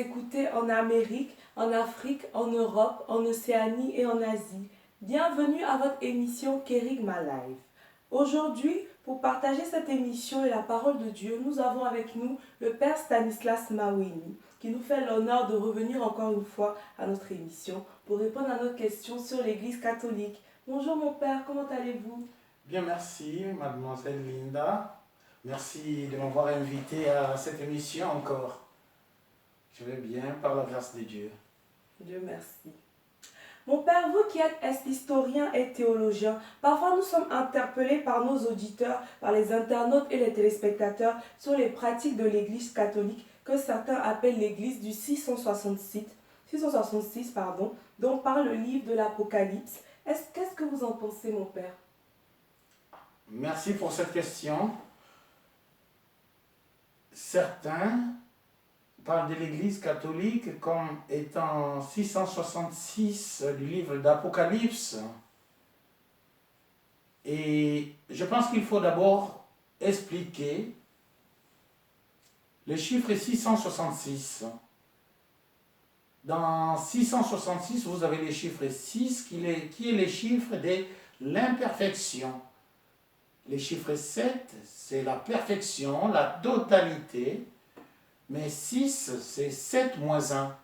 écouter en Amérique, en Afrique, en Europe, en Océanie et en Asie. Bienvenue à votre émission Kerygma Live. Aujourd'hui, pour partager cette émission et la parole de Dieu, nous avons avec nous le Père Stanislas Maweni, qui nous fait l'honneur de revenir encore une fois à notre émission pour répondre à nos questions sur l'Église catholique. Bonjour mon Père, comment allez-vous? Bien, merci, mademoiselle Linda. Merci de m'avoir invité à cette émission encore. Je vais bien, par la grâce de Dieu. Dieu merci. Mon Père, vous qui êtes historien et théologien, parfois nous sommes interpellés par nos auditeurs, par les internautes et les téléspectateurs sur les pratiques de l'Église catholique que certains appellent l'Église du 666, dont parle le livre de l'Apocalypse. Qu'est-ce que vous en pensez, mon Père? Merci pour cette question. Certains parlent de l'Église catholique comme étant 666 du livre d'Apocalypse. Et je pense qu'il faut d'abord expliquer le chiffre 666. Dans 666, vous avez le chiffre 6 qui est le chiffre de l'imperfection. Le chiffre 7, c'est la perfection, la totalité. Mais 6, c'est 7 moins 1.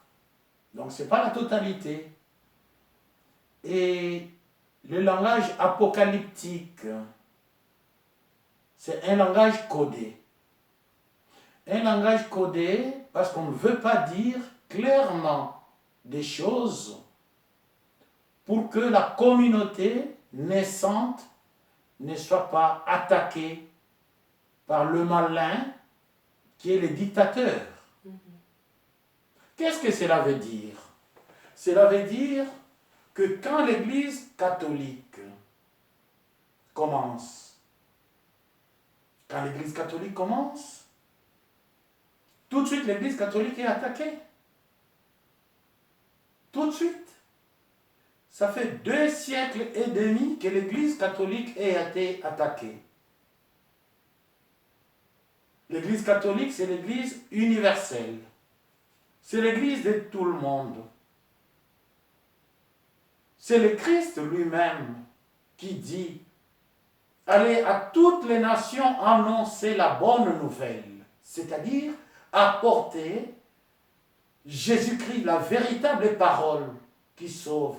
Donc, ce n'est pas la totalité. Et le langage apocalyptique, c'est un langage codé. Un langage codé parce qu'on ne veut pas dire clairement des choses pour que la communauté naissante ne soit pas attaquée par le malin qui est le dictateur. Qu'est-ce que cela veut dire? Cela veut dire que quand l'Église catholique commence, tout de suite l'Église catholique est attaquée. Tout de suite. Ça fait 2 siècles et demi que l'Église catholique a été attaquée. L'Église catholique, c'est l'Église universelle. C'est l'Église de tout le monde. C'est le Christ lui-même qui dit « Allez à toutes les nations annoncer la bonne nouvelle », c'est-à-dire apporter Jésus-Christ, la véritable parole qui sauve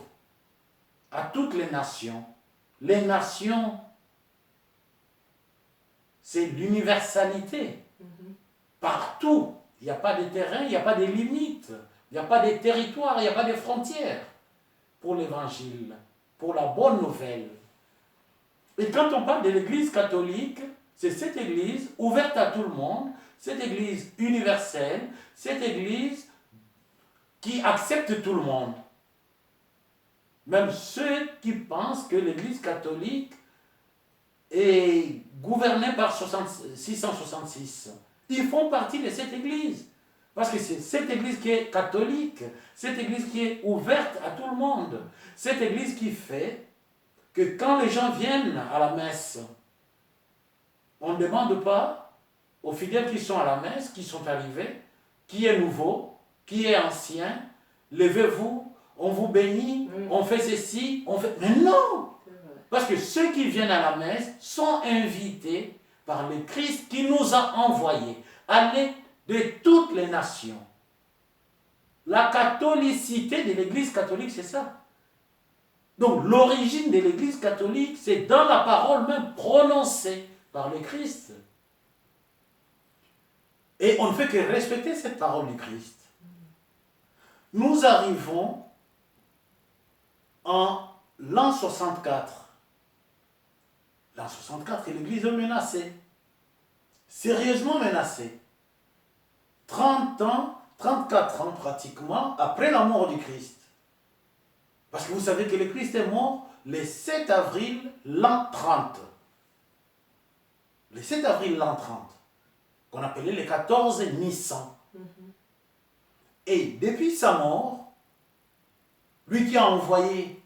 à toutes les nations. Les nations, c'est l'universalité. Partout. Il n'y a pas de terrain, il n'y a pas de limites, il n'y a pas de territoire, il n'y a pas de frontières pour l'évangile, pour la bonne nouvelle. Et quand on parle de l'Église catholique, c'est cette Église ouverte à tout le monde, cette Église universelle, cette Église qui accepte tout le monde. Même ceux qui pensent que l'Église catholique est gouvernée par 666. Ils font partie de cette Église. Parce que c'est cette Église qui est catholique, cette Église qui est ouverte à tout le monde, cette Église qui fait que quand les gens viennent à la messe, on ne demande pas aux fidèles qui sont à la messe, qui sont arrivés, qui est nouveau, qui est ancien, levez-vous, on vous bénit, on fait ceci, on fait... Mais non! Parce que ceux qui viennent à la messe sont invités par le Christ qui nous a envoyés. Allez de toutes les nations. La catholicité de l'Église catholique, c'est ça. Donc l'origine de l'Église catholique, c'est dans la parole même prononcée par le Christ. Et on ne fait que respecter cette parole du Christ. Nous arrivons en l'an 64. L'an 64, l'Église est menacée. Sérieusement menacée. 30 ans, 34 ans pratiquement, après la mort du Christ. Parce que vous savez que le Christ est mort le 7 avril l'an 30. Le 7 avril l'an 30, qu'on appelait le 14 Nissan. Et depuis sa mort, lui qui a envoyé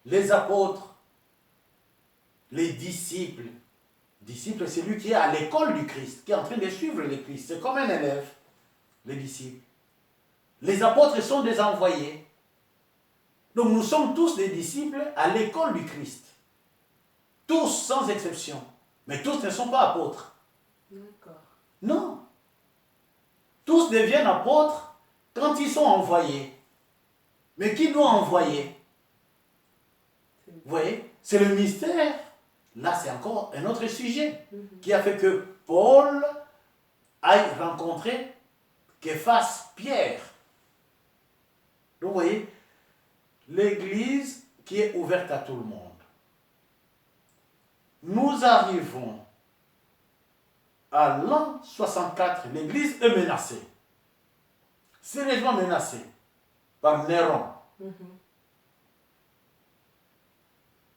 les apôtres, les disciples, c'est lui qui est à l'école du Christ, qui est en train de suivre le Christ. C'est comme un élève, les disciples. Les apôtres sont des envoyés. Donc nous sommes tous des disciples à l'école du Christ. Tous sans exception. Mais tous ne sont pas apôtres. D'accord. Non. Tous deviennent apôtres quand ils sont envoyés. Mais qui doit envoyer? Vous voyez, c'est le mystère. Là, c'est encore un autre sujet qui a fait que Paul aille rencontrer Képhas, Pierre. Donc, vous voyez, l'Église qui est ouverte à tout le monde. Nous arrivons à l'an 64, l'Église est menacée. Sérieusement menacée par Néron.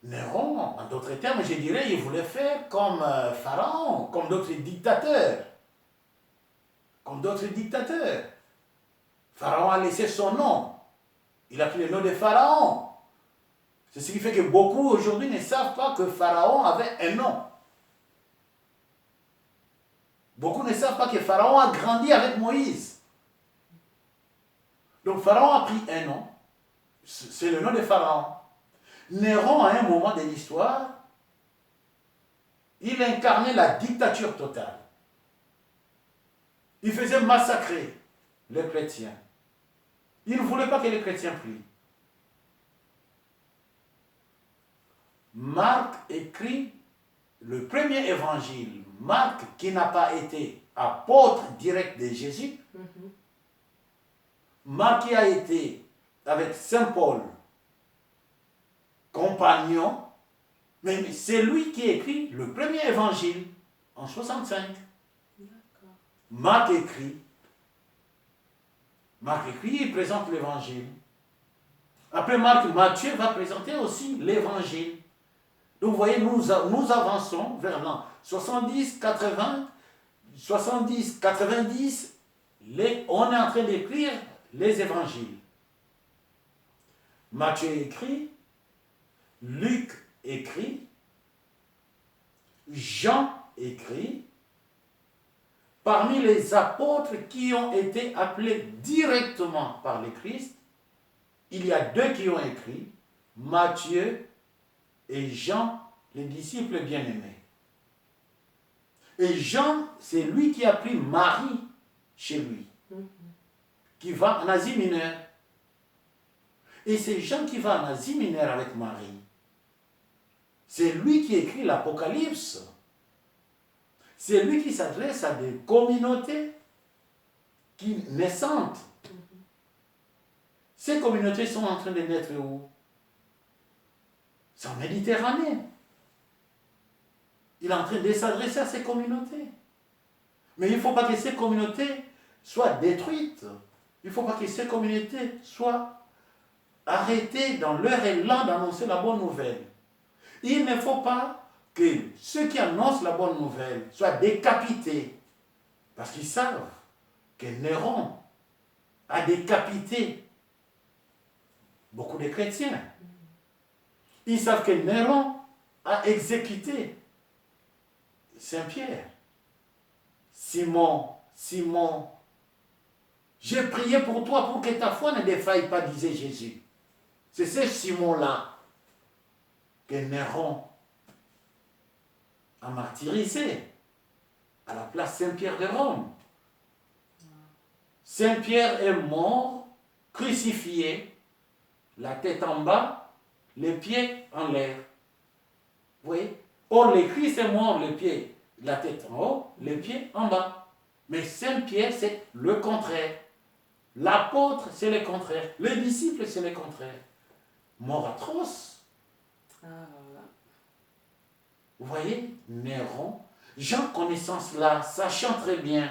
Néron, en d'autres termes, je dirais, il voulait faire comme Pharaon, comme d'autres dictateurs. Comme d'autres dictateurs. Pharaon a laissé son nom. Il a pris le nom de Pharaon. C'est ce qui fait que beaucoup aujourd'hui ne savent pas que Pharaon avait un nom. Beaucoup ne savent pas que Pharaon a grandi avec Moïse. Donc Pharaon a pris un nom. C'est le nom de Pharaon. Néron, à un moment de l'histoire, il incarnait la dictature totale. Il faisait massacrer les chrétiens. Il ne voulait pas que les chrétiens prient. Marc écrit le premier évangile. Marc, qui n'a pas été apôtre direct de Jésus, Marc qui a été avec Saint Paul, compagnon, mais c'est lui qui écrit le premier évangile en 65. Marc écrit, il présente l'évangile. Après Marc, Matthieu va présenter aussi l'évangile. Donc vous voyez, nous avançons vers l'an 70, 80, 70, 90, on est en train d'écrire les évangiles. Matthieu écrit, Luc écrit, Jean écrit. Parmi les apôtres qui ont été appelés directement par le Christ, il y a deux qui ont écrit, Matthieu et Jean, les disciples bien-aimés. Et Jean, c'est lui qui a pris Marie chez lui, qui va en Asie mineure. Et c'est Jean qui va en Asie mineure avec Marie. C'est lui qui écrit l'Apocalypse. C'est lui qui s'adresse à des communautés naissantes. Ces communautés sont en train de naître où? C'est en Méditerranée. Il est en train de s'adresser à ces communautés. Mais il ne faut pas que ces communautés soient détruites. Il ne faut pas que ces communautés soient arrêtées dans leur élan d'annoncer la bonne nouvelle. Il ne faut pas que ceux qui annoncent la bonne nouvelle soient décapités. Parce qu'ils savent que Néron a décapité beaucoup de chrétiens. Ils savent que Néron a exécuté Saint-Pierre. Simon, j'ai prié pour toi pour que ta foi ne défaille pas, disait Jésus. C'est ce Simon-là que Néron a martyrisé à la place Saint-Pierre de Rome. Saint-Pierre est mort, crucifié, la tête en bas, les pieds en l'air. Vous voyez? Or, le Christ est mort, les pieds, la tête en haut, les pieds en bas. Mais Saint-Pierre, c'est le contraire. L'apôtre, c'est le contraire. Le disciple, c'est le contraire. Mort atroce. Vous voyez, Néron, Jean connaissant cela, sachant très bien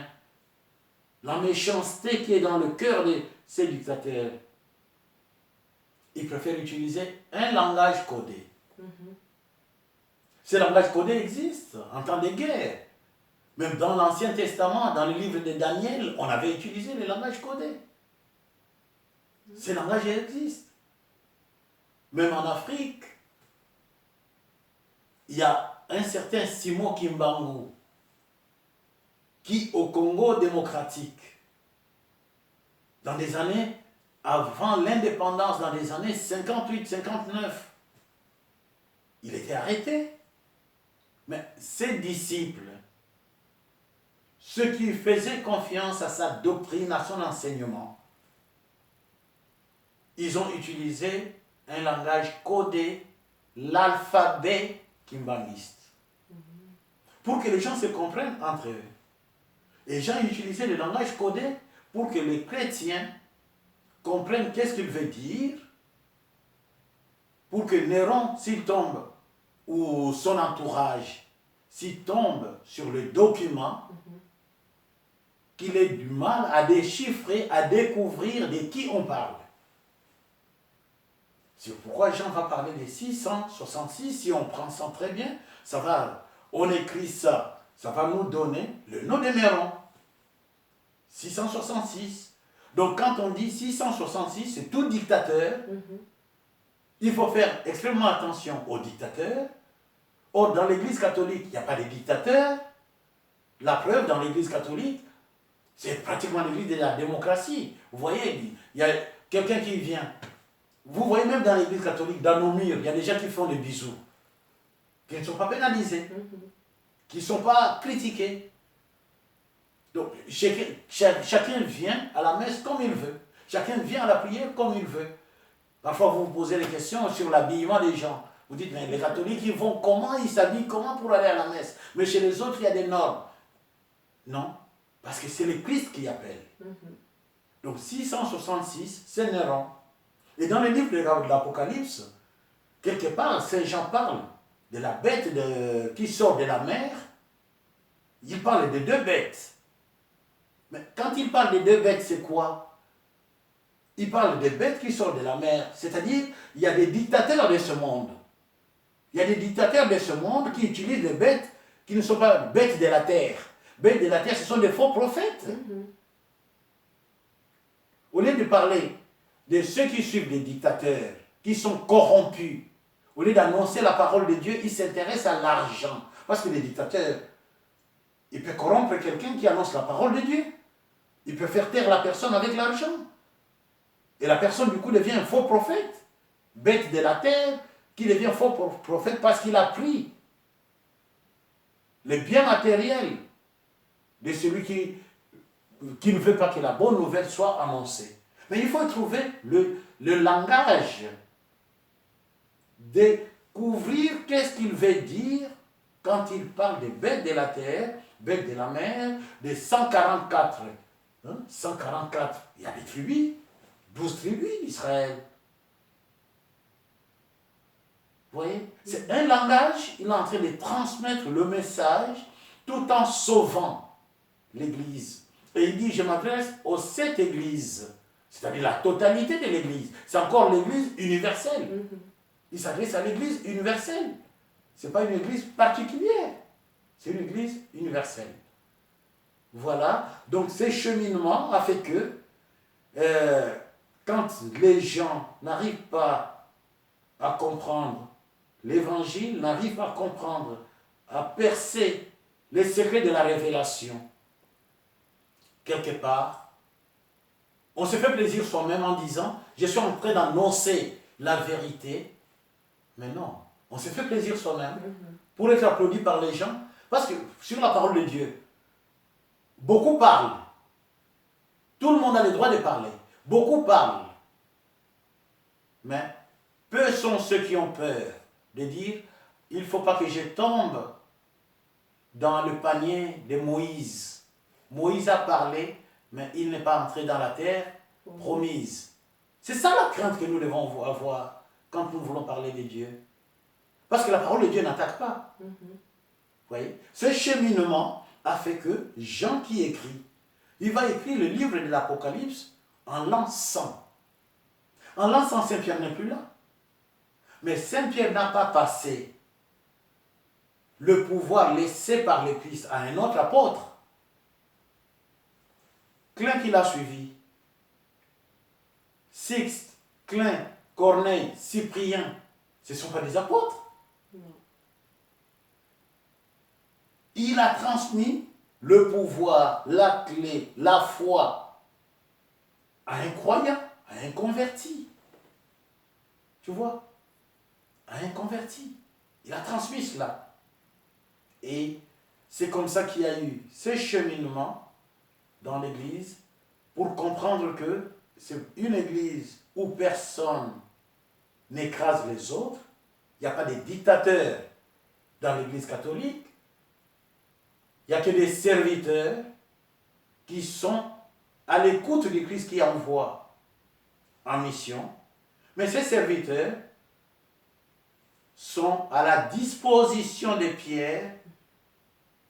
la méchanceté qui est dans le cœur de ces dictateurs, il préfère utiliser un langage codé. Ce langage codé existe en temps de guerre. Même dans l'Ancien Testament, dans le livre de Daniel, on avait utilisé le langage codé. Ce langage existe. Même en Afrique, il y a un certain Simon Kimbangu qui, au Congo démocratique, dans des années avant l'indépendance, dans les années 58, 59. Il était arrêté. Mais ses disciples, ceux qui faisaient confiance à sa doctrine, à son enseignement, ils ont utilisé un langage codé, l'alphabet kimbanguiste, pour que les gens se comprennent entre eux. Et Jean utilisait le langage codé pour que les chrétiens comprennent qu'est-ce qu'il veut dire, pour que Néron, s'il tombe, ou son entourage, s'il tombe sur le document, qu'il ait du mal à déchiffrer, à découvrir de qui on parle. C'est pourquoi Jean va parler des 666. Si on prend ça très bien, on écrit ça, ça va nous donner le nom de Néron. 666. Donc quand on dit 666, c'est tout dictateur. Il faut faire extrêmement attention aux dictateurs. Or, dans l'Église catholique, il n'y a pas de dictateurs. La preuve, dans l'Église catholique, c'est pratiquement l'Église de la démocratie. Vous voyez, il y a quelqu'un qui vient. Vous voyez même dans l'Église catholique, dans nos murs, il y a des gens qui font des bisous, qui ne sont pas pénalisés, qui ne sont pas critiqués. Donc, chacun vient à la messe comme il veut. Chacun vient à la prière comme il veut. Parfois, vous vous posez des questions sur l'habillement des gens. Vous dites, mais les catholiques, ils vont comment, ils s'habillent comment pour aller à la messe? Mais chez les autres, il y a des normes. Non, parce que c'est le Christ qui appelle. Donc 666, c'est Néron. Et dans le livre de l'Apocalypse, quelque part, Saint Jean parle de la bête qui sort de la mer. Il parle de deux bêtes. Mais quand il parle de deux bêtes, c'est quoi? Il parle des bêtes qui sortent de la mer. C'est-à-dire, il y a des dictateurs de ce monde. Il y a des dictateurs de ce monde qui utilisent des bêtes qui ne sont pas bêtes de la terre. Bêtes de la terre, ce sont des faux prophètes. Au lieu de parler de ceux qui suivent les dictateurs, qui sont corrompus, au lieu d'annoncer la parole de Dieu, ils s'intéressent à l'argent. Parce que les dictateurs, ils peuvent corrompre quelqu'un qui annonce la parole de Dieu. Ils peuvent faire taire la personne avec l'argent. Et la personne, du coup, devient un faux prophète. Bête de la terre, qui devient faux prophète parce qu'il a pris le bien matériel de celui qui ne veut pas que la bonne nouvelle soit annoncée. Mais il faut trouver le langage, découvrir qu'est-ce qu'il veut dire quand il parle des bêtes de la terre, bêtes de la mer, des 144. 144, il y a des tribus, 12 tribus d'Israël. Vous voyez, c'est un langage, il est en train de transmettre le message tout en sauvant l'Église. Et il dit, je m'adresse aux 7 églises, c'est-à-dire la totalité de l'Église. C'est encore l'Église universelle. Il s'adresse à l'Église universelle. Ce n'est pas une Église particulière, c'est une Église universelle. Voilà, donc ce cheminement a fait que quand les gens n'arrivent pas à comprendre l'Évangile, n'arrivent pas à comprendre, à percer les secrets de la révélation, quelque part, on se fait plaisir soi-même en disant, je suis en train d'annoncer la vérité, mais non, on se fait plaisir soi-même pour être applaudi par les gens, parce que sur la parole de Dieu, beaucoup parlent, tout le monde a le droit de parler, beaucoup parlent, mais peu sont ceux qui ont peur de dire, il ne faut pas que je tombe dans le panier de Moïse. Moïse a parlé, mais il n'est pas entré dans la terre promise. C'est ça la crainte que nous devons avoir quand nous voulons parler de Dieu. Parce que la parole de Dieu n'attaque pas. Vous voyez? Ce cheminement a fait que Jean qui écrit, il va écrire le livre de l'Apocalypse en l'an 100. En l'an 100, Saint-Pierre n'est plus là. Mais Saint-Pierre n'a pas passé le pouvoir laissé par le Christ à un autre apôtre. Clin qui l'a suivi. Sixte, Clin, Corneille, Cyprien, ce ne sont pas des apôtres. Non. Il a transmis le pouvoir, la clé, la foi à un croyant, à un converti. Tu vois? À un converti. Il a transmis cela. Et c'est comme ça qu'il y a eu ce cheminement dans l'Église pour comprendre que c'est une Église où personne n'écrase les autres. Il n'y a pas de dictateurs dans l'Église catholique. Il n'y a que des serviteurs qui sont à l'écoute du Christ qui envoie en mission. Mais ces serviteurs sont à la disposition de Pierre.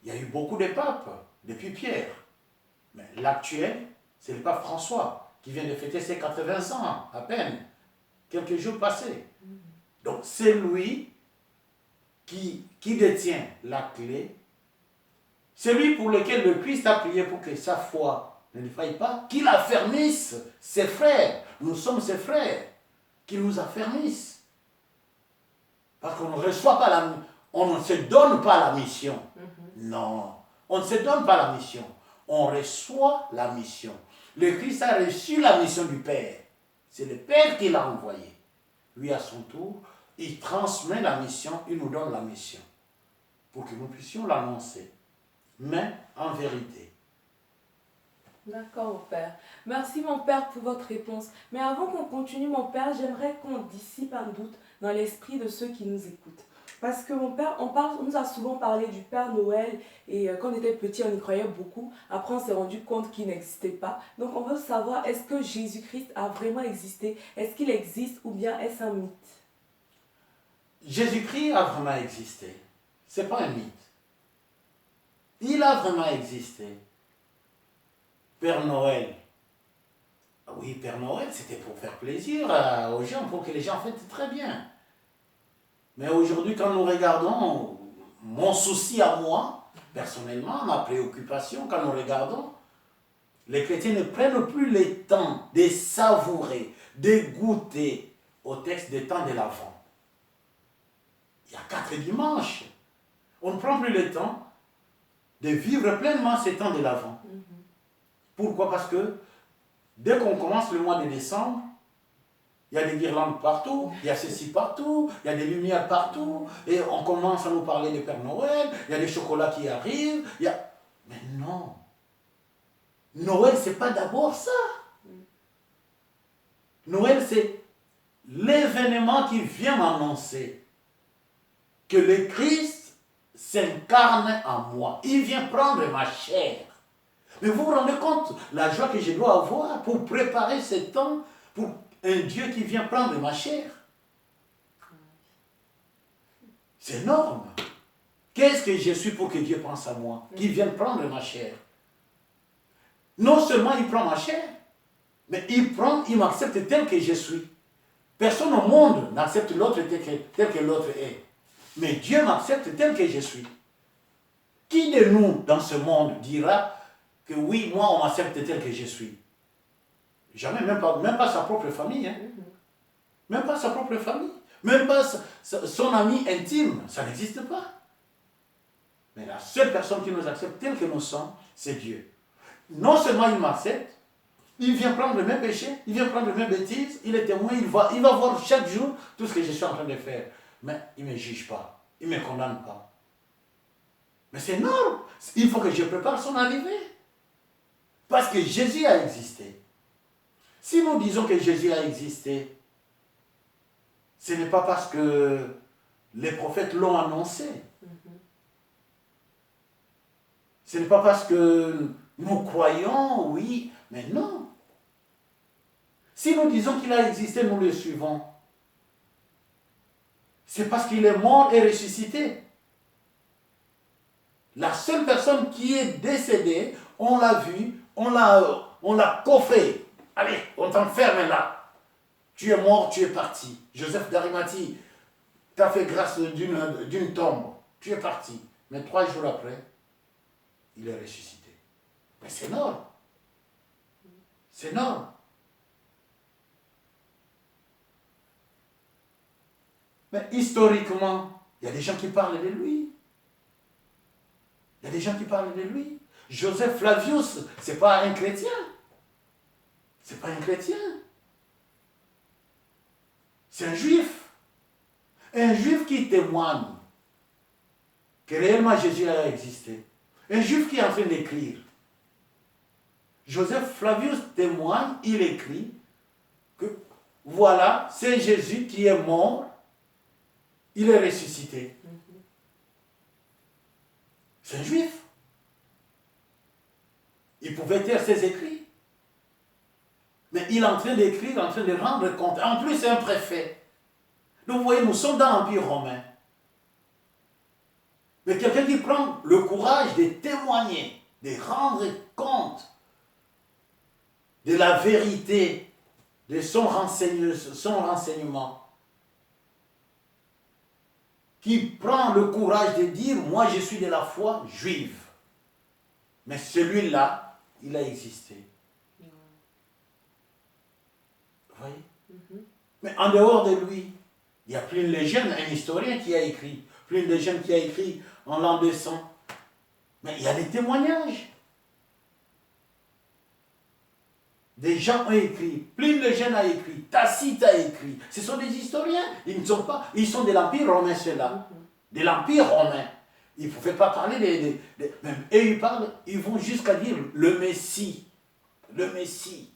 Il y a eu beaucoup de papes depuis Pierre. Mais l'actuel, c'est le pape François qui vient de fêter ses 80 ans à peine, quelques jours passés. Donc c'est lui qui détient la clé. C'est lui pour lequel le Christ a prié pour que sa foi ne faille pas, qu'il affermisse ses frères. Nous sommes ses frères, qu'il nous affermisse. Parce qu'on ne reçoit pas on ne se donne pas la mission. Non, on ne se donne pas la mission. On reçoit la mission. Le Christ a reçu la mission du Père. C'est le Père qui l'a envoyé. Lui, à son tour, il transmet la mission, il nous donne la mission. Pour que nous puissions l'annoncer. Mais en vérité. D'accord, mon père. Merci, mon père, pour votre réponse. Mais avant qu'on continue, mon père, j'aimerais qu'on dissipe un doute dans l'esprit de ceux qui nous écoutent. Parce que mon père, on nous a souvent parlé du Père Noël et quand on était petit, on y croyait beaucoup. Après, on s'est rendu compte qu'il n'existait pas. Donc, on veut savoir, est-ce que Jésus-Christ a vraiment existé? Est-ce qu'il existe ou bien est-ce un mythe? Jésus-Christ a vraiment existé. Ce n'est pas un mythe. Il a vraiment existé. Père Noël. Oui, Père Noël, c'était pour faire plaisir aux gens, pour que les gens fêtent très bien. Mais aujourd'hui, quand nous regardons, mon souci à moi, personnellement, ma préoccupation, quand nous regardons, les chrétiens ne prennent plus le temps de savourer, de goûter au texte des temps de l'Avent. Il y a 4 dimanches. On ne prend plus le temps de vivre pleinement ces temps de l'Avent. Pourquoi? Parce que dès qu'on commence le mois de décembre, il y a des guirlandes partout, il y a ceci partout, il y a des lumières partout, et on commence à nous parler de Père Noël, il y a des chocolats qui arrivent, Mais non. Noël, c'est pas d'abord ça. Noël, c'est l'événement qui vient m'annoncer que le Christ s'incarne en moi. Il vient prendre ma chair. Mais vous vous rendez compte la joie que je dois avoir pour préparer ce temps pour un Dieu qui vient prendre ma chair. C'est énorme. Qu'est-ce que je suis pour que Dieu pense à moi, qu'il vienne prendre ma chair? Non seulement il prend ma chair, mais il m'accepte tel que je suis. Personne au monde n'accepte l'autre tel que l'autre est. Mais Dieu m'accepte tel que je suis. Qui de nous, dans ce monde, dira que oui, moi, on m'accepte tel que je suis? Jamais, même pas sa propre famille. Hein. Même pas sa propre famille. Même pas son ami intime. Ça n'existe pas. Mais la seule personne qui nous accepte tel que nous sommes, c'est Dieu. Non seulement il m'accepte, il vient prendre le même péché, il vient prendre les mêmes bêtises, il est témoin, il va voir chaque jour tout ce que je suis en train de faire. Mais il ne me juge pas, il ne me condamne pas. Mais c'est énorme. Il faut que je prépare son arrivée. Parce que Jésus a existé. Si nous disons que Jésus a existé, ce n'est pas parce que les prophètes l'ont annoncé. Ce n'est pas parce que nous croyons, oui, mais non. Si nous disons qu'il a existé, nous le suivons. C'est parce qu'il est mort et ressuscité. La seule personne qui est décédée, on l'a vu, on l'a coffré. Allez, on t'enferme là. Tu es mort, tu es parti. Joseph d'Arimathie t'a fait grâce d'une tombe. Tu es parti. Mais 3 jours après, il est ressuscité. Mais c'est énorme. C'est énorme. Mais historiquement, il y a des gens qui parlent de lui. Il y a des gens qui parlent de lui. Joseph Flavius, ce n'est pas un chrétien. Ce n'est pas un chrétien. C'est un juif. Un juif qui témoigne que réellement Jésus a existé. Un juif qui est en train d'écrire. Joseph Flavius témoigne, il écrit que voilà, c'est Jésus qui est mort, il est ressuscité. C'est un juif. Il pouvait taire ses écrits. Mais il est en train d'écrire, en train de rendre compte. En plus, c'est un préfet. Donc vous voyez, nous sommes dans l'Empire romain. Mais quelqu'un qui prend le courage de témoigner, de rendre compte de la vérité, de son renseignement, qui prend le courage de dire, moi je suis de la foi juive. Mais celui-là, il a existé. Vous voyez? Mais en dehors de lui, il y a Pline le Jeune, un historien qui a écrit. Pline le Jeune qui a écrit en l'an 200. Mais il y a des témoignages. Des gens ont écrit. Pline le Jeune a écrit. Tacite a écrit. Ce sont des historiens. Ils ne sont pas. Ils sont de l'Empire romain, ceux-là. De l'Empire romain. Ils ne pouvaient pas parler même, et ils vont jusqu'à dire le Messie. Le Messie.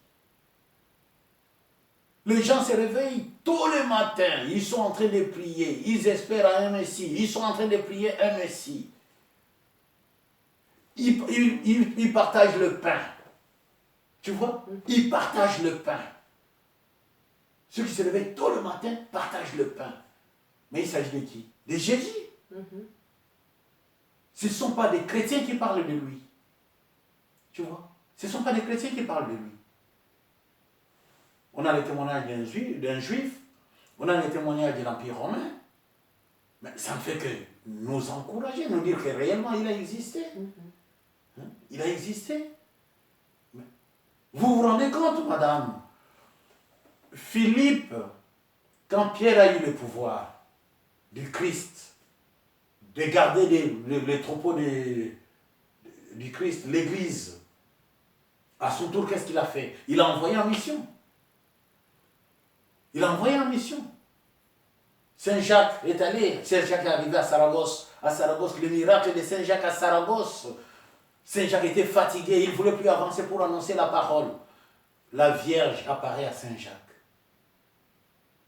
Les gens se réveillent tous les matins. Ils sont en train de prier. Ils espèrent à un Messie. Ils sont en train de prier un Messie. Ils partagent le pain. Tu vois? Ils partagent le pain. Ceux qui se réveillent tôt le matin partagent le pain. Mais il s'agit de qui? De Jésus. Ce ne sont pas des chrétiens qui parlent de lui. Tu vois? Ce ne sont pas des chrétiens qui parlent de lui. On a le témoignage d'un juif, on a le témoignage de l'Empire romain, mais ça ne fait que nous encourager, nous dire que réellement il a existé. Il a existé. Mais vous vous rendez compte, madame? Philippe, quand Pierre a eu le pouvoir du Christ, de garder les troupeaux du Christ, l'Église, à son tour, qu'est-ce qu'il a fait? Il a envoyé en mission. Il a envoyé en mission. Saint Jacques est allé, Saint Jacques est arrivé à Saragosse. À Saragosse, le miracle de Saint Jacques à Saragosse. Saint Jacques était fatigué, il ne voulait plus avancer pour annoncer la parole. La Vierge apparaît à Saint Jacques.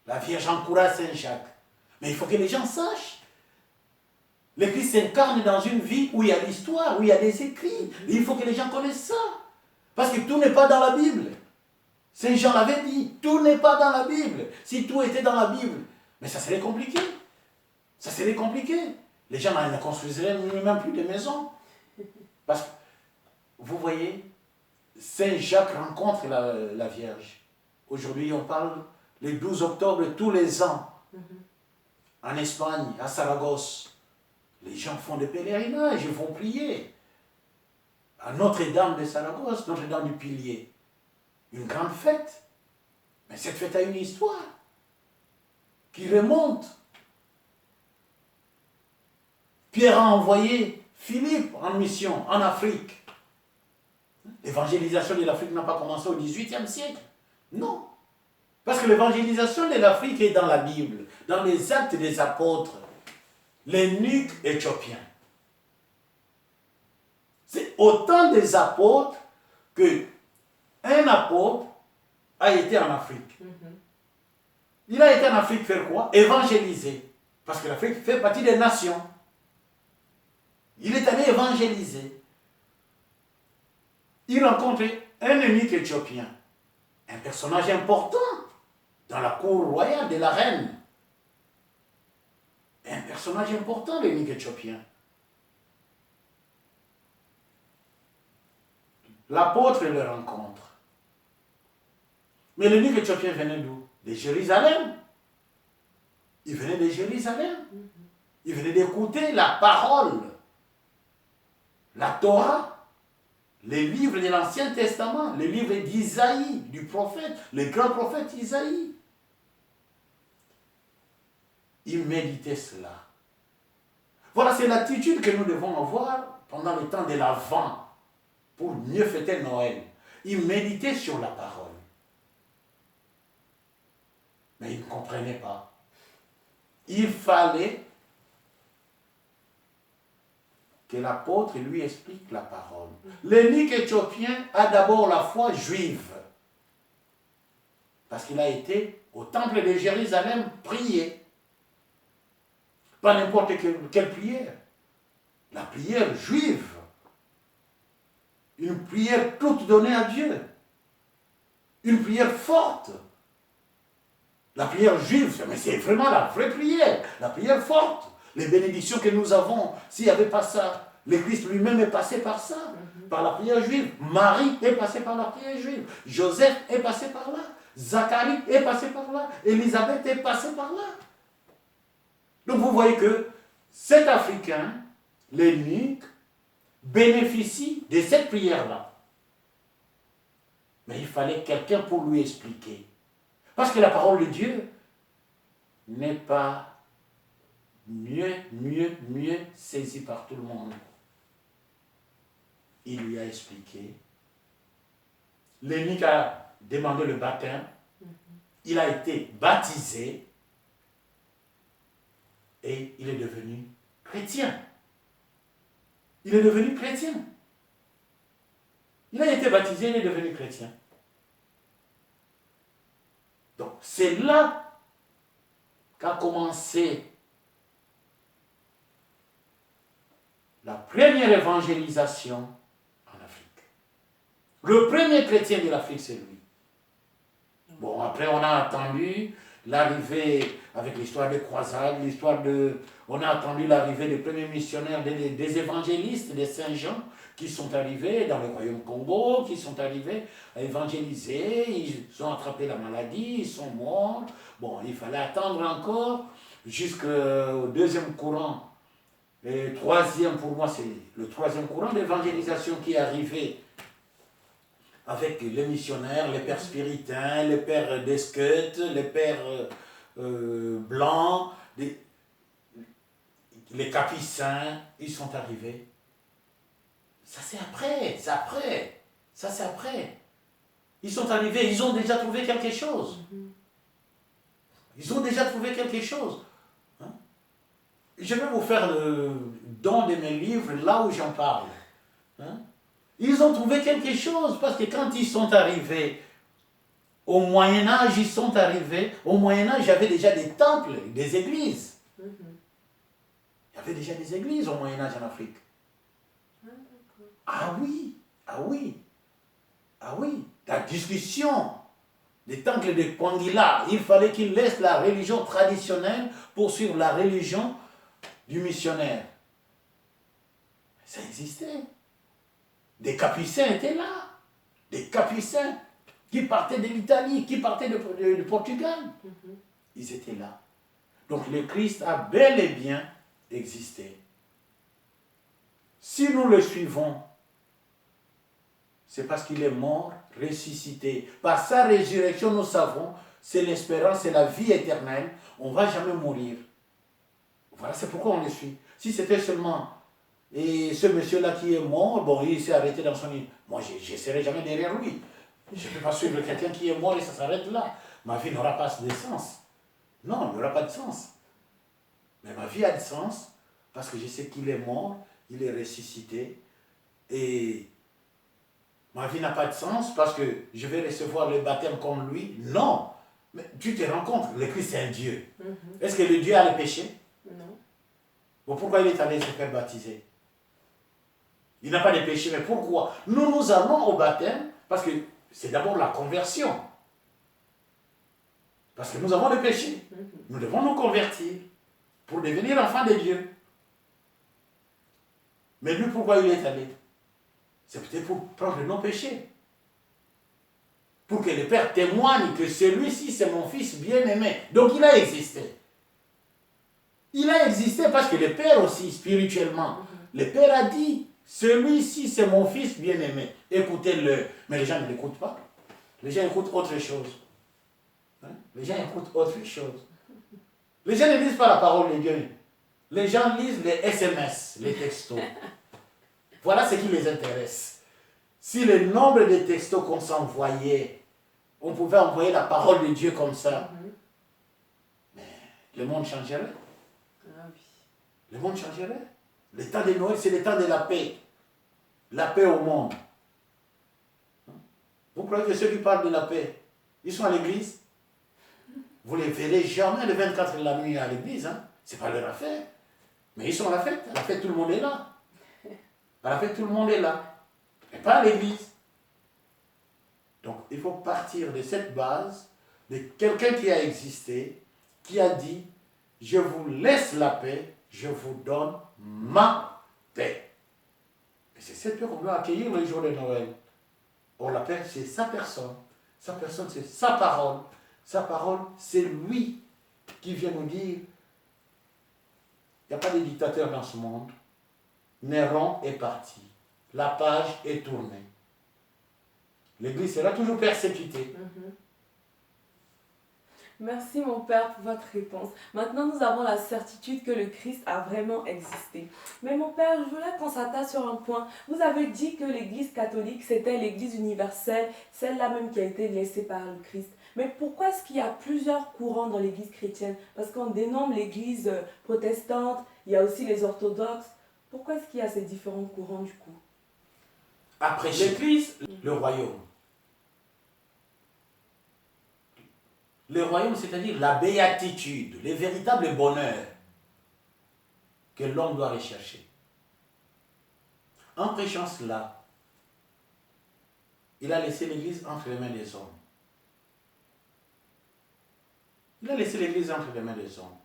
La Vierge encourage Saint Jacques. Mais il faut que les gens sachent. Le Christ s'incarne dans une vie où il y a l'histoire, où il y a des écrits. Il faut que les gens connaissent ça. Parce que tout n'est pas dans la Bible. Saint Jean l'avait dit, tout n'est pas dans la Bible. Si tout était dans la Bible, mais ça serait compliqué. Ça serait compliqué. Les gens ne construiseraient même plus de maisons. Parce que, vous voyez, Saint Jacques rencontre la Vierge. Aujourd'hui, on parle le 12 octobre tous les ans. En Espagne, à Saragosse. Les gens font des pèlerinages, ils vont prier. À Notre-Dame de Saragosse, Notre-Dame du Pilier. Une grande fête. Mais cette fête a une histoire qui remonte. Pierre a envoyé Philippe en mission en Afrique. L'évangélisation de l'Afrique n'a pas commencé au XVIIIe siècle. Non. Parce que l'évangélisation de l'Afrique est dans la Bible, dans les actes des apôtres. L'eunuque éthiopien. C'est autant des apôtres que un apôtre a été en Afrique. Il a été en Afrique faire quoi? Évangéliser. Parce que l'Afrique fait partie des nations. Il est allé évangéliser. Il rencontre un eunuque éthiopien. Un personnage important dans la cour royale de la reine. Un personnage important, l'eunuque éthiopien. L'apôtre le rencontre. Mais l'eunuque éthiopien venait d'où? De Jérusalem. Il venait de Jérusalem. Il venait d'écouter la parole, la Torah, les livres de l'Ancien Testament, les livres d'Isaïe, du prophète, le grand prophète Isaïe. Il méditait cela. Voilà, c'est l'attitude que nous devons avoir pendant le temps de l'Avent pour mieux fêter Noël. Il méditait sur la parole. Mais il ne comprenait pas. Il fallait que l'apôtre lui explique la parole. L'eunuque éthiopien a d'abord la foi juive. Parce qu'il a été au temple de Jérusalem prier. Pas n'importe quelle prière. La prière juive. Une prière toute donnée à Dieu. Une prière forte. La prière juive, mais c'est vraiment la vraie prière. La prière forte. Les bénédictions que nous avons, s'il n'y avait pas ça, le Christ lui-même est passé par ça, par la prière juive. Marie est passée par la prière juive. Joseph est passé par là. Zacharie est passé par là. Élisabeth est passée par là. Donc vous voyez que cet Africain, l'eunuque, bénéficie de cette prière-là. Mais il fallait quelqu'un pour lui expliquer. Parce que la parole de Dieu n'est pas mieux saisie par tout le monde. Il lui a expliqué. L'eunuque a demandé le baptême. Il a été baptisé. Et il est devenu chrétien. Il est devenu chrétien. Il a été baptisé, il est devenu chrétien. Donc, c'est là qu'a commencé la première évangélisation en Afrique. Le premier chrétien de l'Afrique, c'est lui. Bon, après, on a attendu l'arrivée, avec l'histoire des croisades, on a attendu l'arrivée des premiers missionnaires, des évangélistes, des Saint-Jean, qui sont arrivés dans le royaume Congo, qui sont arrivés à évangéliser, ils ont attrapé la maladie, ils sont morts. Bon, il fallait attendre encore jusqu'au deuxième courant. Et troisième, pour moi, c'est le troisième courant d'évangélisation qui est arrivé avec les missionnaires, les pères spiritains, les pères d'Esquette, les pères blancs, les capucins, ils sont arrivés. Ça c'est après. Ça c'est après. Ils sont arrivés, ils ont déjà trouvé quelque chose. Ils ont déjà trouvé quelque chose. Hein? Je vais vous faire le don de mes livres là où j'en parle. Hein? Ils ont trouvé quelque chose parce que quand ils sont arrivés au Moyen-Âge, au Moyen-Âge, il y avait déjà des temples, des églises. Il y avait déjà des églises au Moyen-Âge en Afrique. Ah oui. La discussion des temples de Kwangila, il fallait qu'ils laissent la religion traditionnelle pour suivre la religion du missionnaire. Ça existait. Des capucins étaient là. Des capucins qui partaient de l'Italie, qui partaient du Portugal. Ils étaient là. Donc le Christ a bel et bien existé. Si nous le suivons, c'est parce qu'il est mort, ressuscité. Par sa résurrection, nous savons, c'est l'espérance, c'est la vie éternelle. On ne va jamais mourir. Voilà, c'est pourquoi on le suit. Si c'était seulement... Et ce monsieur-là qui est mort, bon, il s'est arrêté dans son lit. Moi, je ne serai jamais derrière lui. Je ne peux pas suivre quelqu'un qui est mort et ça s'arrête là. Ma vie n'aura pas de sens. Non, il n'y aura pas de sens. Mais ma vie a du sens parce que je sais qu'il est mort, il est ressuscité. Et ma vie n'a pas de sens parce que je vais recevoir le baptême comme lui. Non. Mais tu te rends compte, le Christ est un Dieu. Est-ce que le Dieu a le péché? Non. Bon, pourquoi il est allé se faire baptiser? Il n'a pas de péché, mais pourquoi? Nous allons au baptême parce que c'est d'abord la conversion. Parce que nous avons le péché. Nous devons nous convertir pour devenir enfants de Dieu. Mais lui, pourquoi il est allé? C'est peut-être pour prendre nos péchés. Pour que le Père témoigne que celui-ci, c'est mon fils bien-aimé. Donc il a existé. Il a existé parce que le Père aussi, spirituellement, le Père a dit, celui-ci, c'est mon fils bien-aimé. Écoutez-le. Mais les gens ne l'écoutent pas. Les gens écoutent autre chose. Hein? Les gens écoutent autre chose. Les gens ne lisent pas la parole de Dieu. Les gens lisent les SMS, les textos. Voilà ce qui les intéresse. Si le nombre de textos qu'on s'envoyait, on pouvait envoyer la parole de Dieu comme ça, le monde changerait. Ah oui. Le monde changerait. Le temps de Noël, c'est le temps de la paix. La paix au monde. Vous croyez que ceux qui parlent de la paix, ils sont à l'église? Vous ne les verrez jamais le 24 de la nuit à l'église. Hein? Ce n'est pas leur affaire. Mais ils sont à la fête. À la fête, tout le monde est là. À la fête, tout le monde est là. Mais pas à l'église. Donc, il faut partir de cette base de quelqu'un qui a existé, qui a dit, je vous laisse la paix, je vous donne ma paix. Et c'est cette paix qu'on doit accueillir le jour de Noël. Or, la paix, c'est sa personne. Sa personne, c'est sa parole. Sa parole, c'est lui qui vient nous dire, il n'y a pas de dictateur dans ce monde. Néron est parti. La page est tournée. L'Église sera toujours persécutée. Merci mon Père pour votre réponse. Maintenant, nous avons la certitude que le Christ a vraiment existé. Mais mon Père, je voulais qu'on s'attarde sur un point. Vous avez dit que l'Église catholique, c'était l'Église universelle, celle-là même qui a été laissée par le Christ. Mais pourquoi est-ce qu'il y a plusieurs courants dans l'Église chrétienne? Parce qu'on dénomme l'Église protestante, il y a aussi les orthodoxes. Pourquoi est-ce qu'il y a ces différents courants du coup? Après l'Église, le royaume. Le royaume, c'est-à-dire la béatitude, le véritable bonheur que l'homme doit rechercher. En prêchant cela, il a laissé l'Église entre les mains des hommes. Il a laissé l'Église entre les mains des hommes.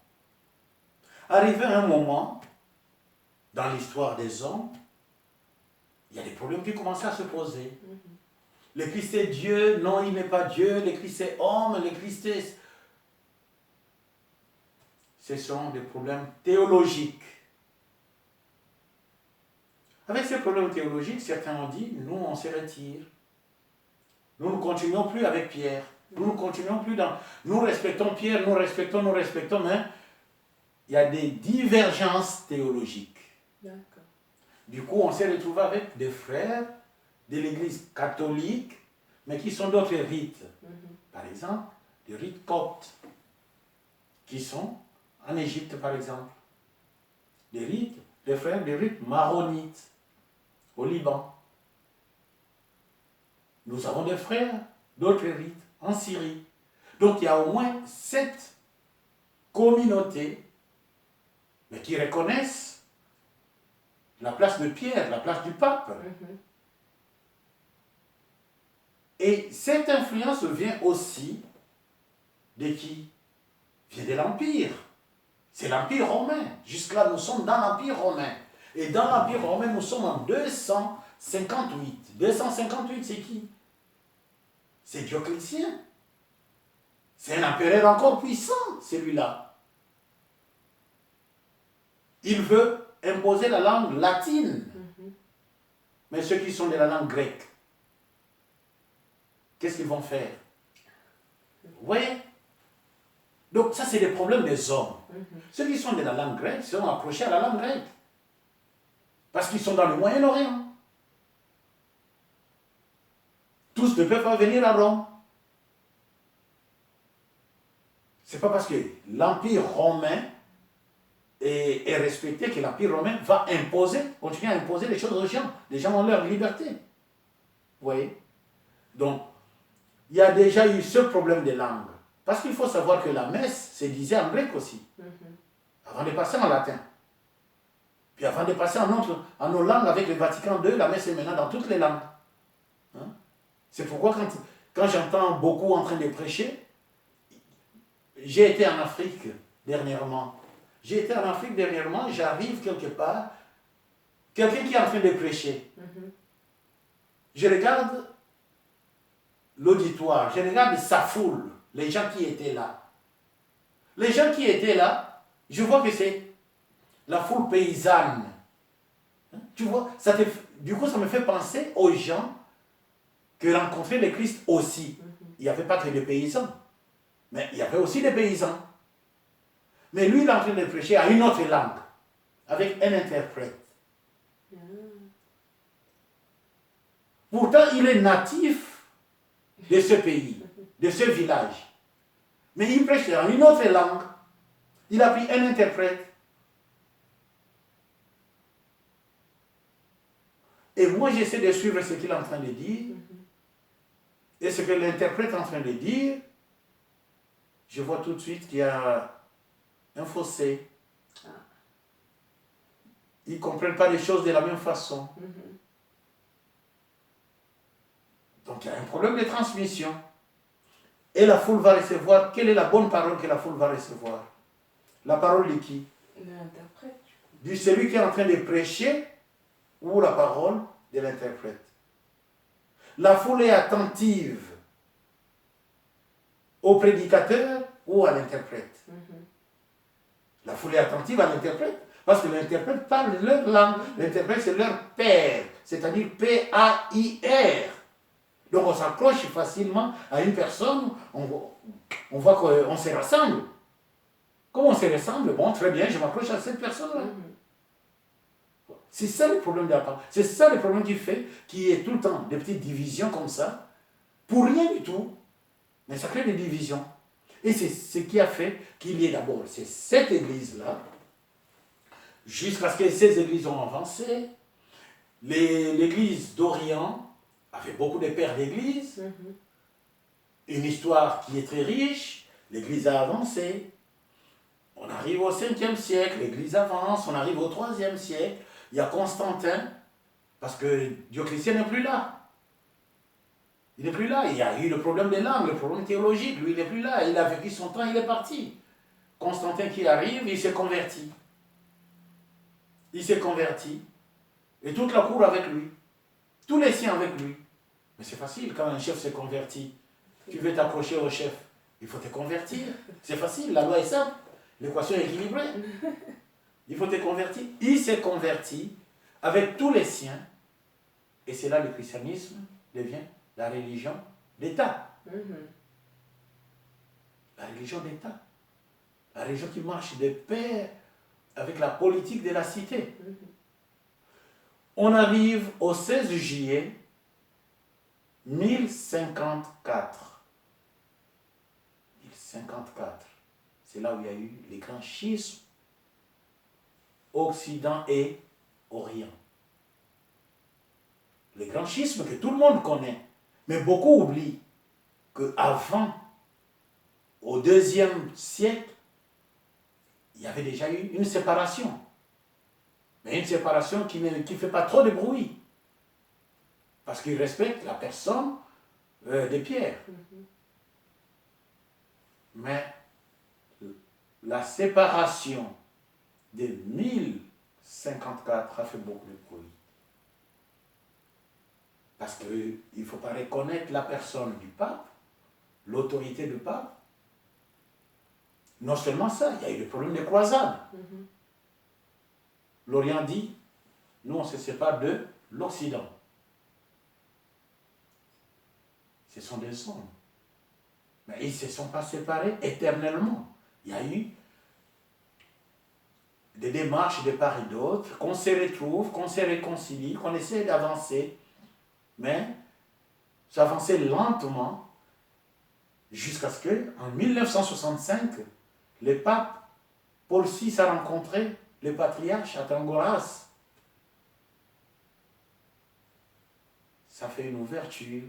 Arrivé à un moment, dans l'histoire des hommes, il y a des problèmes qui commencent à se poser. Le Christ est Dieu, non, il n'est pas Dieu. Le Christ est homme, le Christ est... Ce sont des problèmes théologiques. Avec ces problèmes théologiques, certains ont dit, nous, on se retire. Nous ne continuons plus avec Pierre. Nous ne continuons plus dans... Nous respectons Pierre, nous respectons, mais il y a des divergences théologiques. D'accord. Du coup, on s'est retrouvé avec des frères de l'Église catholique, mais qui sont d'autres rites. Par exemple, des rites coptes, qui sont en Égypte, par exemple. Des rites, des frères, des rites maronites, au Liban. Nous avons des frères d'autres rites en Syrie. Donc il y a au moins 7 communautés, mais qui reconnaissent la place de Pierre, la place du pape. Et cette influence vient aussi de qui? Vient de l'Empire. C'est l'Empire romain. Jusque-là, nous sommes dans l'Empire romain. Et dans l'Empire romain, nous sommes en 258. 258, c'est qui? C'est Dioclétien. C'est un empereur encore puissant, celui-là. Il veut imposer la langue latine. Mais ceux qui sont de la langue grecque, qu'est-ce qu'ils vont faire? Vous voyez? Donc ça, c'est des problèmes des hommes. Ceux qui sont de la langue grecque seront approchés à la langue grecque. Parce qu'ils sont dans le Moyen-Orient. Tous ne peuvent pas venir à Rome. Ce n'est pas parce que l'Empire romain est respecté que l'Empire romain va continuer à imposer les choses aux gens. Les gens ont leur liberté. Vous voyez? Donc, il y a déjà eu ce problème de langue. Parce qu'il faut savoir que la messe se disait en grec aussi. Avant de passer en latin. Puis avant de passer en nos langues avec le Vatican II, la messe est maintenant dans toutes les langues. Hein? C'est pourquoi quand j'entends beaucoup en train de prêcher, j'ai été en Afrique dernièrement. J'arrive quelque part, quelqu'un qui est en train de prêcher. Je regarde l'auditoire, je regarde sa foule, les gens qui étaient là. Les gens qui étaient là, je vois que c'est la foule paysanne. Tu vois, du coup, ça me fait penser aux gens que rencontraient le Christ aussi. Il n'y avait pas que des paysans, mais il y avait aussi des paysans. Mais lui, il est en train de prêcher à une autre langue, avec un interprète. Pourtant, il est natif de ce pays, de ce village. Mais il prêche dans une autre langue. Il a pris un interprète. Et moi, j'essaie de suivre ce qu'il est en train de dire. Et ce que l'interprète est en train de dire, je vois tout de suite qu'il y a un fossé. Ils ne comprennent pas les choses de la même façon. Donc il y a un problème de transmission. Et la foule va recevoir, quelle est la bonne parole que la foule va recevoir? La parole de qui? De l'interprète. De celui qui est en train de prêcher ou la parole de l'interprète? La foule est attentive au prédicateur ou à l'interprète? La foule est attentive à l'interprète parce que l'interprète parle leur langue. L'interprète, c'est leur père, c'est-à-dire P-A-I-R. Donc on s'accroche facilement à une personne, on voit qu'on se rassemble. Comment on se rassemble? Bon, très bien, je m'accroche à cette personne-là. C'est ça le problème de la parole. C'est ça le problème qui fait qu'il y ait tout le temps des petites divisions comme ça, pour rien du tout, mais ça crée des divisions. Et c'est ce qui a fait qu'il y ait d'abord cette église-là, jusqu'à ce que ces églises ont avancé. L'église d'Orient avait beaucoup de pères d'église, une histoire qui est très riche, l'église a avancé. On arrive au 5e siècle, l'église avance, on arrive au 3e siècle, il y a Constantin, parce que Dioclétien n'est plus là. Il n'est plus là, il y a eu le problème des langues, le problème théologique, lui il n'est plus là, il a vécu son temps, il est parti. Constantin qui arrive, il s'est converti. Il s'est converti, et toute la cour avec lui, tous les siens avec lui. Mais c'est facile, quand un chef s'est converti, tu veux t'approcher au chef, il faut te convertir. C'est facile, la loi est simple, l'équation est équilibrée. Il faut te convertir. Il s'est converti avec tous les siens, et c'est là le christianisme devient la religion d'État. La religion d'État. La religion qui marche de pair avec la politique de la cité. On arrive au 16 juillet 1054. 1054. C'est là où il y a eu les grands schismes, Occident et Orient. Les grands schismes que tout le monde connaît. Mais beaucoup oublient qu'avant, au 2e siècle, il y avait déjà eu une séparation. Mais une séparation qui ne fait pas trop de bruit. Parce qu'il respecte la personne de Pierre. Mais la séparation de 1054 a fait beaucoup de bruit. Parce qu'il ne faut pas reconnaître la personne du pape, l'autorité du pape. Non seulement ça, il y a eu le problème des croisades. L'Orient dit, nous on se sépare de l'Occident. Ce sont des hommes. Mais ils ne se sont pas séparés éternellement. Il y a eu des démarches de part et d'autre, qu'on se retrouve, qu'on se réconcilie, qu'on essaie d'avancer. Mais ça avançait lentement jusqu'à ce qu'en 1965, le pape Paul VI a rencontré le patriarche à Tangoras. Ça fait une ouverture.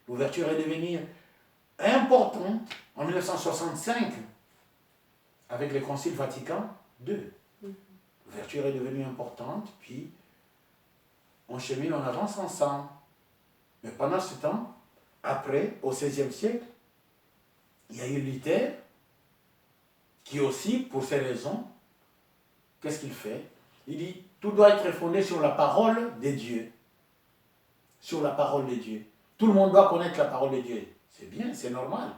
L'ouverture est devenue importante en 1965 avec le Concile Vatican II. L'ouverture est devenue importante, puis on chemine, on avance ensemble. Mais pendant ce temps, après, au XVIe siècle, il y a eu Luther, qui aussi, pour ces raisons, qu'est-ce qu'il fait? Il dit, tout doit être fondé sur la parole de Dieu. Sur la parole de Dieu. Tout le monde doit connaître la parole de Dieu. C'est bien, c'est normal.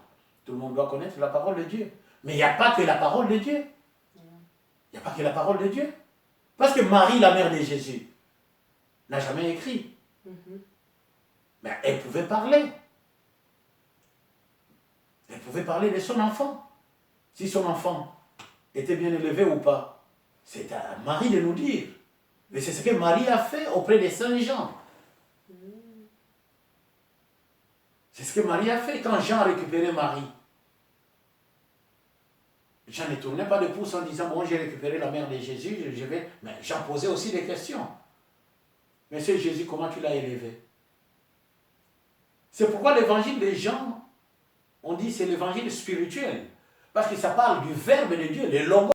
Tout le monde doit connaître la parole de Dieu. Mais il n'y a pas que la parole de Dieu. Il n'y a pas que la parole de Dieu. Parce que Marie, la mère de Jésus, n'a jamais écrit. Mais elle pouvait parler. Elle pouvait parler de son enfant. Si son enfant était bien élevé ou pas, c'est à Marie de nous dire. Mais c'est ce que Marie a fait auprès de Saint Jean. C'est ce que Marie a fait quand Jean a récupéré Marie. j'en ai tourné pas de pouce en disant, bon, j'ai récupéré la mère de Jésus, je vais... Mais j'en posais aussi des questions. Mais c'est Jésus, comment tu l'as élevé? C'est pourquoi l'évangile des gens, on dit c'est l'évangile spirituel. Parce que ça parle du Verbe de Dieu, le logos.